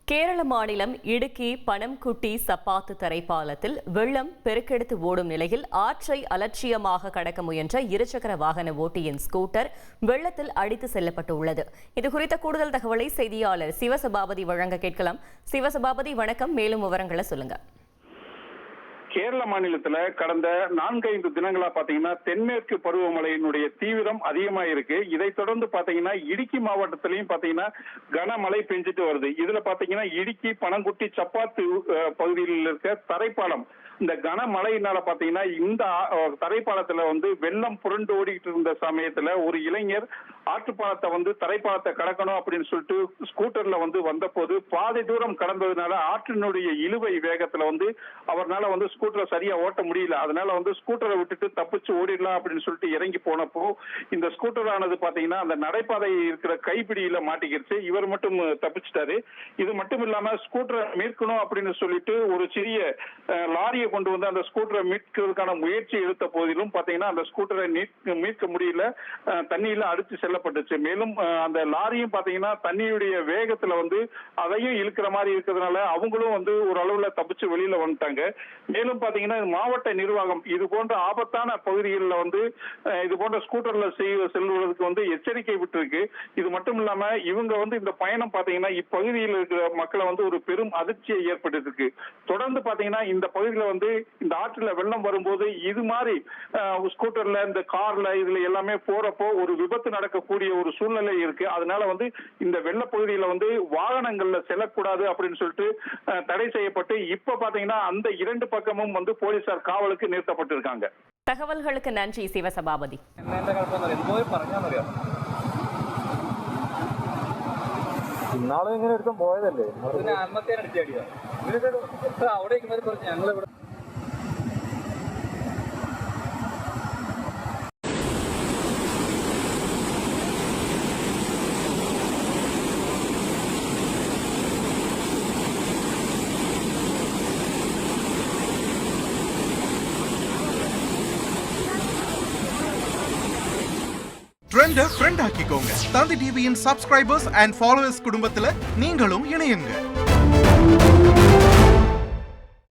கேரள மாநிலம் இடுக்கி பனம்குட்டி சப்பாத்து தரைப்பாலத்தில் வெள்ளம் பெருக்கெடுத்து ஓடும் நிலையில் ஆற்றை அலட்சியமாக கடக்க முயன்ற இருசக்கர வாகன ஓட்டியின் ஸ்கூட்டர் வெள்ளத்தில் அடித்து செல்லப்பட்டுள்ளது. இதுகுறித்த கூடுதல் தகவலை செய்தியாளர் சிவசபாபதி வழங்க கேட்கலாம். சிவசபாபதி, வணக்கம். மேலும் விவரங்களை சொல்லுங்க. கேரள மாநிலத்துல கடந்த 4-5 தினங்களா பாத்தீங்கன்னா தென்மேற்கு பருவமழையினுடைய தீவிரம் அதிகமா இருக்கு. இதை தொடர்ந்து பாத்தீங்கன்னா இடுக்கி மாவட்டத்திலையும் பாத்தீங்கன்னா கனமழை பெஞ்சிட்டு வருது. இதுல பாத்தீங்கன்னா இடுக்கி பனங்குட்டி சப்பாத்து பகுதியில் இருக்க தரைப்பாலம் இந்த கனமழையினால பாத்தீங்கன்னா இந்த தரைப்பாலத்துல வெள்ளம் புரண்டு ஓடிக்கிட்டு இருந்த சமயத்துல ஒரு இளைஞர் ஆற்றுப்பாலத்தை தரைப்பாலத்தை கடக்கணும் அப்படின்னு சொல்லிட்டு ஸ்கூட்டர்ல வந்த போது பாதி தூரம் கடந்ததுனால ஆற்றினுடைய இழுவை வேகத்துல அவர்னால ஸ்கூட்டரை சரியா ஓட்ட முடியல. அதனால ஸ்கூட்டரை விட்டுட்டு தப்பிச்சு ஓடிடலாம் அப்படின்னு சொல்லிட்டு இறங்கி போனப்போ இந்த ஸ்கூட்டர் ஆனது பாத்தீங்கன்னா அந்த நடைபாதை இருக்கிற கைப்பிடியில மாட்டிக்கிடுச்சு. இவர் மட்டும் தப்பிச்சிட்டாரு. இது மட்டும் இல்லாம ஸ்கூட்டரை மீட்கணும் அப்படின்னு சொல்லிட்டு ஒரு சிறிய லாரியை கொண்டு வந்து அந்த ஸ்கூட்டரை மீட்கிறதுக்கான முயற்சி எடுத்த போதிலும் பாத்தீங்கன்னா அந்த ஸ்கூட்டரை மீட்க முடியல. தண்ணியில அடிச்சு செல்லப்பட்டுச்சு. மேலும் அந்த லாரியும் பாத்தீங்கன்னா தண்ணியுடைய வேகத்துல அதையும் இழுக்கிற மாதிரி இருக்கிறதுனால அவங்களும் ஒரு அளவுல தப்பிச்சு வெளியில வந்துட்டாங்க. மேலும் பாத்தீங்கன்னா மாவட்ட நிர்வாகம் இது போன்ற ஆபத்தான பகுதிகளில் இது போன்ற ஸ்கூட்டர்ல செல்வதற்கு எச்சரிக்கை விட்டுருக்கு. இது மட்டும் இல்லாம இவங்க இந்த பயணம் பாத்தீங்கன்னா இப்பகுதியில் இருக்கிற மக்களை ஒரு பெரும் அதிர்ச்சியை ஏற்பட்டு தொடர்ந்து பாத்தீங்கன்னா இந்த பகுதியில இந்த ஆற்றுல வெள்ளம் வரும்போது இது மாதிரி ஸ்கூட்டர்ல இந்த கார்ல இதுல எல்லாமே போறப்போ ஒரு விபத்து நடக்கக்கூடிய ஒரு சூழ்நிலை இருக்கு. அதனால இந்த வெள்ள பகுதியில வாகனங்கள்ல செல்லக்கூடாது அப்படின்னு சொல்லிட்டு தடை செய்யப்பட்டு இப்ப பாத்தீங்கன்னா அந்த 2 பக்கமும் போலீசார் காவலுக்கு நிறுத்தப்பட்டிருக்காங்க. தகவல்களுக்கு நன்றி சிவசபாபதி. ഇന്നാളും ഇങ്ങനെ എടുത്തും പോയതല്ലേ അടിച്ചടിയോ അവിടെ ഞങ്ങളിവിടെ ட்ரெண்ட ஃப்ரெண்ட் ஆக்கிக்கோங்க. தந்தி டிவியின் சப்ஸ்கிரைபர்ஸ் அண்ட் ஃபாலோவர்ஸ் குடும்பத்துல நீங்களும் இணையுங்க.